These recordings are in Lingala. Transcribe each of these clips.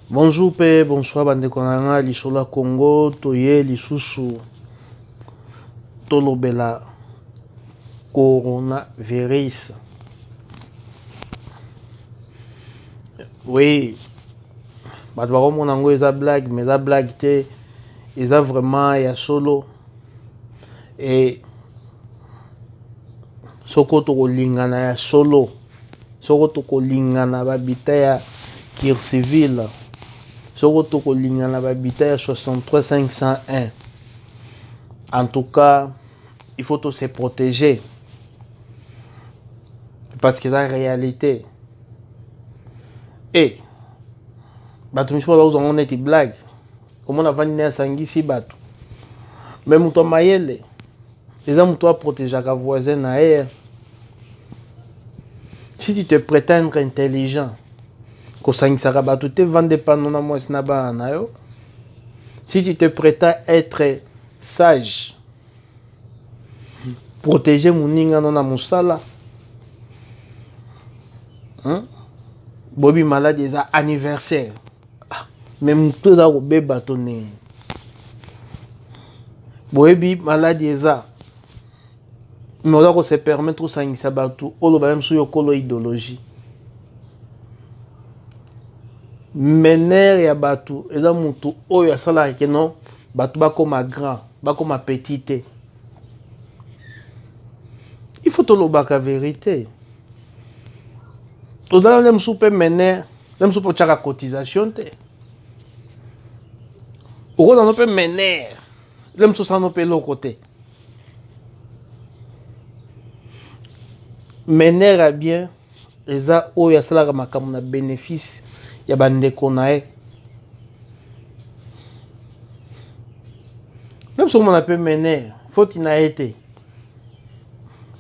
Bonjour pe, bonsoir bandeko na nga lisolo ya Congo, toye lisusu tolobela coronavirus. Oui, bato bakomona yango eza blague, mais eza blague te, eza vraiment ya solo. Et soko tokolingana ya solo, soko tokolingana babita ya Kircivile, soko tokolingana babita ya 63 501. En tout cas, il faut tous se protéger. Parce que c'est la réalité. Et, bato misusu bazozanga neti blague. Komona vandi na sangisi bato. Mais muto mayele, eza muto a protéger ka voisin na ye. Si tu te prétends être intelligent, ko sangisaka bato te vande pano na mwasi na bana na yo. Si tu te prétends être sage, protéger moninga no na musala. Bobi malade eza anniversaire. Même tout ça au bébé bâtonné. Bobi malade eza. Mais on doit se permettre de s'engager bateau. On doit même sur une idéologie. Mener ya bateau. Eza mutu oyo asala ke non. Bateau ba comme grand, ba comme petit. Il faut te le baka vérité. Tout ça même soupe mener, même soupe chaka cotisation te. Au on peut mener, même soupe ça no peut l'autre côté. Mener à bien, eza oyo asala makambo na bénéfice ya bandeko na ye. Même si on peut mener, faut qu'il n'a été.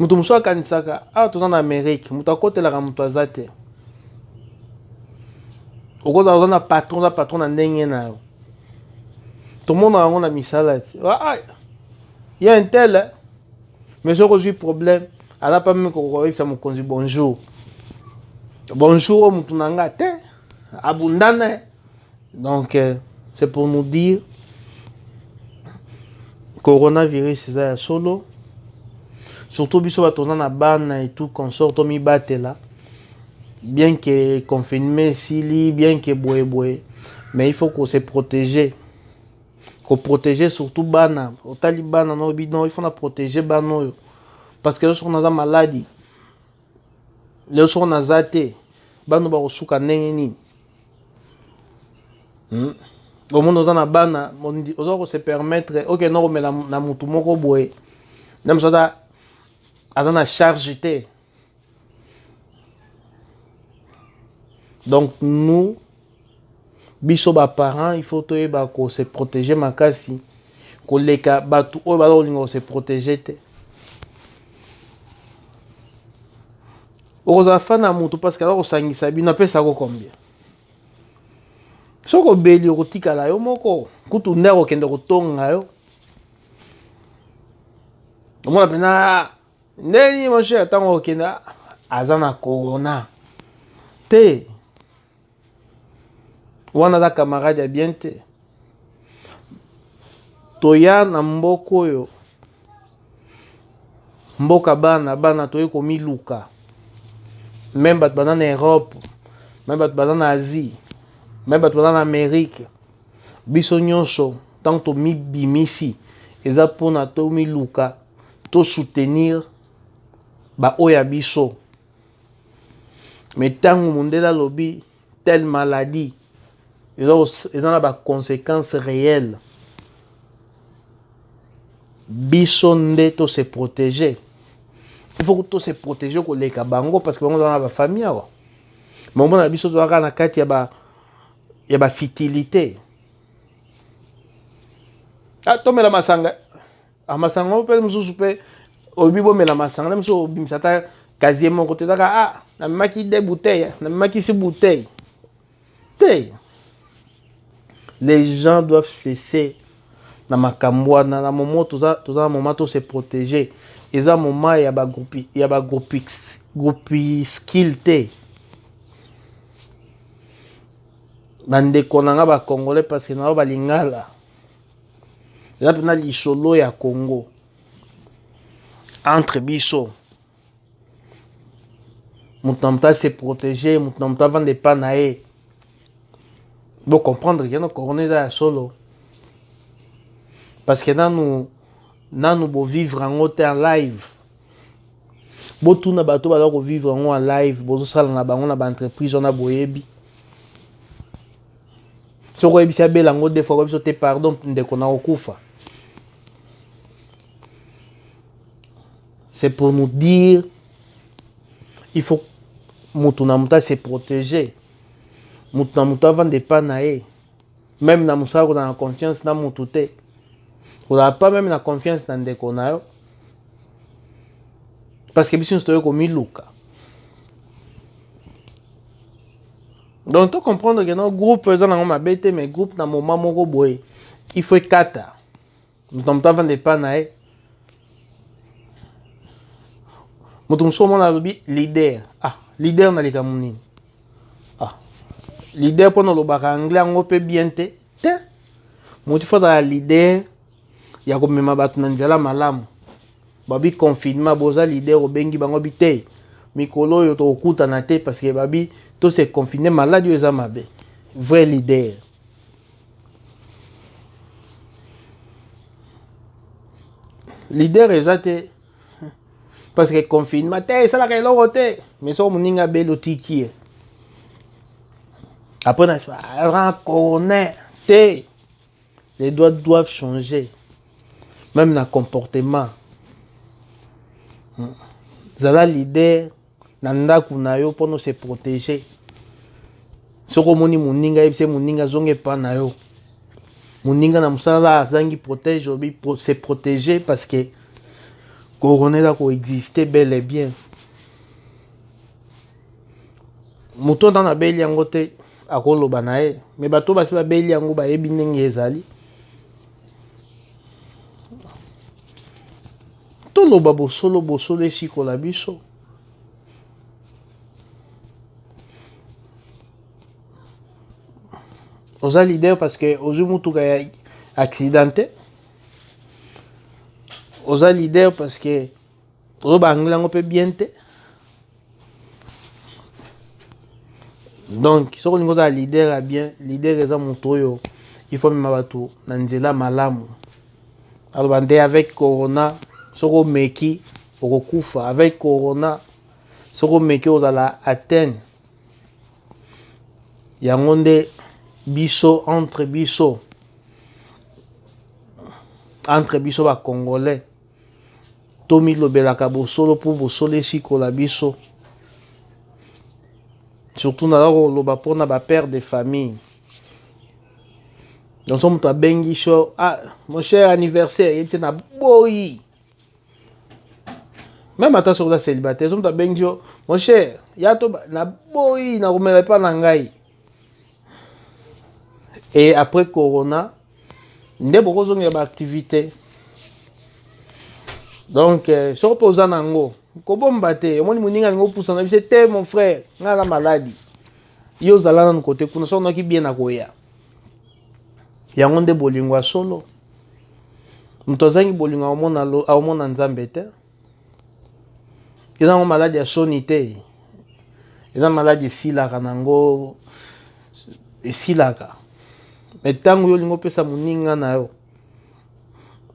Mutu muso akanisaka, tout en Amérique, mutu akotelaka mutu azate. Okoza ozana patron na ndenge na yo. Tout le monde a un misala. Il y a un tel, mais j'ai reçu problème. Elle n'a pas même qu'on ça me conduit bonjour. Bonjour, mutunanga te, abundane. Donc, c'est pour nous dire, coronavirus c'est solo. Surtout biso batona na bana et tout consort to mi batela. Bien que confinement sili, bien que boé, mais il faut qu'on se protège. Qu'on protège surtout bana. Au Taliban non bidon, il faut na protéger bano. Parce que lorsqu'on a une maladie, lorsqu'on a zaté, bano ba osuka ndenge nini. Au monde dans na bana, on dit on se permettre OK non mais na mutu moko boé. Même ça a charge te. Donc nous biso ba parents, il faut ko se protéger makasi. Ko leka batu o ba lingo se protéger te. Oza fana mutu parce que alors sangisa bino pesa ko combien. Soko beli okotika la yo moko, kutu ndako kende ko tonga yo. Omona pena ndeni mon cher tango kenda azana corona. Te wana da camarade ya bien te. Toya na mboko yo. Mboka bana toye komi luka. Même bat en Europe, même bat en Asie, même bat en Amérique. Biso nyonso tant to mi bimisi eza pona to mi luka to soutenir ba oya biso. Mais tant mondela lobi telle maladie ils ont des conséquences réelles. Biso nde to se protéger. Il faut que se protéger ko leka bango parce que bango dans la famille awa. Mais on a biso to na kati ya ba fertilité. To mela masanga. Masanga on peut mususu pe obibo mela masanga même so bimsata quasiment côté daka na maki de bouteilles, na maki si bouteille. Les gens doivent cesser na makambo na moment toza moment to se protéger. Eza moment ya ba groupe skill te. bandeko na nga ba Congolais parce que na ba lingala eza mpena lisolo ya Congo entre biso moto na moto se protéger moto na moto avanda epa na ye bo comprendre ke no corona eza ya solo parce que nanu bovivre yango te en live botuna bato baza kovivre yango en live bozosala na bango na baentreprise wana boyebi soki oyebisi abela yango des fois oyebiso te pardon ndeko na kokufa. C'est pour nous dire il faut moto na moto se protéger moto na moto avanda epa na ye même na mosala kozala na confiance na moto te kozala pas même na confiance na ndeko na yo parce que biso nyonso toyei komiluka. Donc to comprendre que no groupe eza nango mabe te mais groupe na moment moko boye il faut ekata moto na moto avanda epa na ye moto mosusu omona alobi leader leader na likambo nini leader mpona olobaka anglais yango mpe bien te moto ifo azala leader ya komema bato na nzela malamu babi confinement boza leader obengi bango bi te mikolo oyo tokokutana te parce que babi to se confiner maladi oyo eza mabe vrai leader leader eza te parce que confinement te esalaka eloko te mais soko moninga abeli otiki ye après na corona te les doigts doivent changer même na comportement zala leader na ndako na yo mpona se protéger soko omoni moninga yebise moninga zonga epa na yo moninga na mosala azangi protège obi se protéger parce que corona eza koexiste bel et bien moto ntango abeli yango te akoloba na ye mais bato basi babeli yango bayebi ndenge ezali toloba bosolo esikola biso oza leader parce que ozwi mutuka ya accidenté oza leader parce que ozoba anglais yango mpe bien te donc soki olingi ozala leader ya bien leader eza moto oyo il faut mema bato na nzela malamu aloba nde avec corona soki omeki okokufa avec corona soki omeki ozala atteindre yango nde biso entre biso bacongolais tomilobelaka bosolo mpo bosolo esikola biso surtout naza koloba mpona bapère de famille donc so moto abengi so mon cher anniversaire yebi te na boyi même ata soki oza célibataire so moto abengi yo mon cher ya to na boyi nakomela epa na ngai et après corona nde bokozongela baactivité donc soki mpe oza nango kobomba te omoni moninga alingi opusa na biso te mon frère ngai na maladi yo ozala nanu kote kuna soki onoki bien na koya yango nde bolingo ya solo moto azangi bolingo aomona nzambe te eza yango maladi ya soni te eza maladi esilaka nango esilaka me ntango yo olingi opesa moninga na yo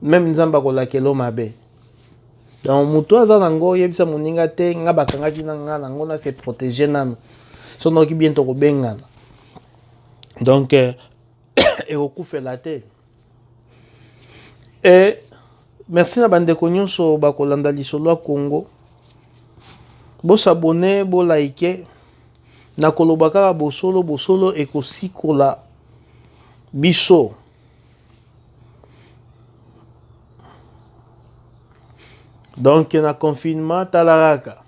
meme nzambe akolakela o mabe donc moto aza nango oyebisa moninga te nga bakangaki na nga nango na se protéger nanu so noki bien tokobengana donc ekokufela te et merci na bandeko nyonso bakolanda lisolo ya Congo bosabone bolaike nakoloba kaka bosolo ekosikola biso donc na confinement tala kaka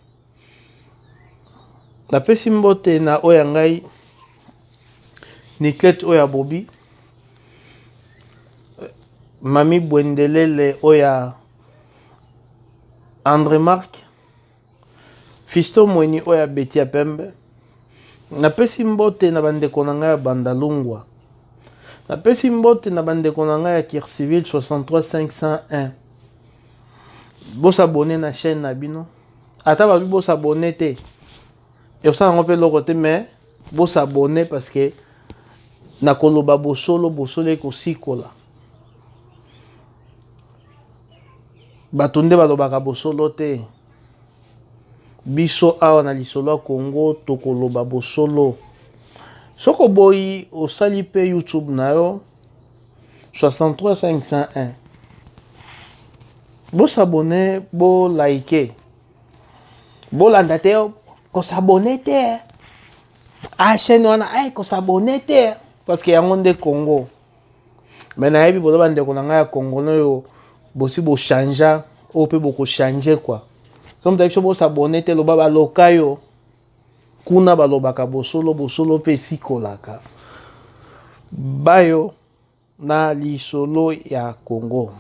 napesi mbote na oyo ngai Niclette oyo bobi mami Bwendelele oyo André Marc Fiston Mweni oyo Betia Pembe napesi mbote na bandeko na ngai ya Bandalungwa, napesi mbote na bandeko na ngai ya Kirsiville 63501. Bosabone na chaîne na bino, ata babi bosabone te yosala ngo mpe loko te, mais bosabone parce que nakoloba bosolo ekosikola. Bato nde balobaka bosolo te. Biso awa na lisolo ya Congo tokoloba bosolo. Soko boyi osali pe YouTube na yo 63501. Bosabone, bo like. Bolanda te ko s'abonner te. A chaîne wana ay ko s'abonner te parce que yango nde Congo. Mais na yebi bodo bande ko na nga ya Congo no yo bosi bo changer o pe boko changer quoi. Somme d'ailleurs bo s'abonner te lo baba lokayo kuna balobaka bosolo pe sikolaka. Bayo na lisolo ya Congo.